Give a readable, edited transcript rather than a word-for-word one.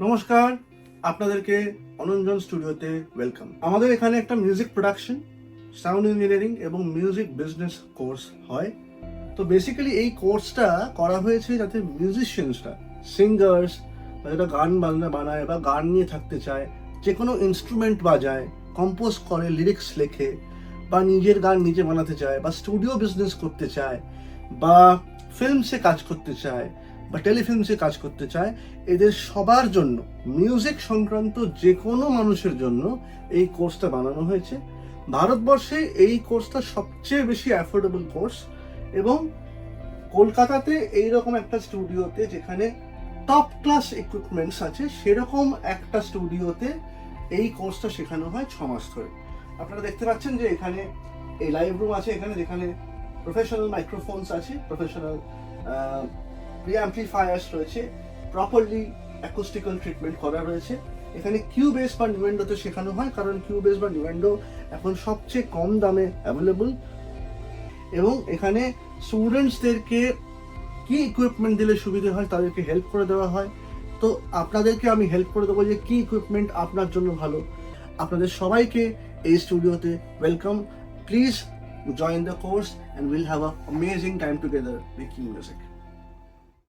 নমস্কার, আপনাদেরকে অনঞ্জন স্টুডিওতে ওয়েলকাম। আমাদের এখানে একটা মিউজিক প্রোডাকশন, সাউন্ড ইঞ্জিনিয়ারিং এবং মিউজিক বিজনেস কোর্স হয়। তো বেসিক্যালি এই কোর্সটা করা হয়েছে যাতে মিউজিশিয়ানসরা, সিঙ্গার্স, যারা গান বাজনা বানায় বা গান নিয়ে থাকতে চায়, যে কোনো ইনস্ট্রুমেন্ট বাজায়, কম্পোজ করে, লিরিক্স লেখে, বা নিজের গান নিজে বানাতে চায়, বা স্টুডিও বিজনেস করতে চায়, বা ফিল্মসে কাজ করতে চায়, বা টেলিফিল্মসে কাজ করতে চায়, এদের সবার জন্য, মিউজিক সংক্রান্ত যে কোনো মানুষের জন্য এই কোর্সটা বানানো হয়েছে। ভারতবর্ষে এই কোর্সটা সবচেয়ে বেশি অ্যাফোর্ডেবল কোর্স, এবং কলকাতাতে এইরকম একটা স্টুডিওতে যেখানে টপ ক্লাস ইকুইপমেন্টস আছে, সেরকম একটা স্টুডিওতে এই কোর্সটা শেখানো হয় 6 মাস ধরে। আপনারা দেখতে পাচ্ছেন যে এখানে এই লাইভ রুম আছে, এখানে যেখানে প্রফেশনাল মাইক্রোফোনস আছে, প্রফেশনাল প্রিঅ্যাম্পলিফায়ার্স রয়েছে, প্রপারলি অ্যাকুস্টিক্যাল ট্রিটমেন্ট করা রয়েছে। এখানে কিউবেস বা নিউয়েন্ডোতে শেখানো হয়, কারণ কিউবেস বা নিউয়েন্ডো এখন সবচেয়ে কম দামে অ্যাভেলেবল। এবং এখানে স্টুডেন্টসদেরকে কি ইকুইপমেন্ট দিলে সুবিধে হয় তাদেরকে হেল্প করে দেওয়া হয়। তো আপনাদেরকে আমি হেল্প করে দেবো যে কি ইকুইপমেন্ট আপনার জন্য ভালো। আপনাদের সবাইকে এই স্টুডিওতে welcome. Please join the course and we'll have an amazing time together making music.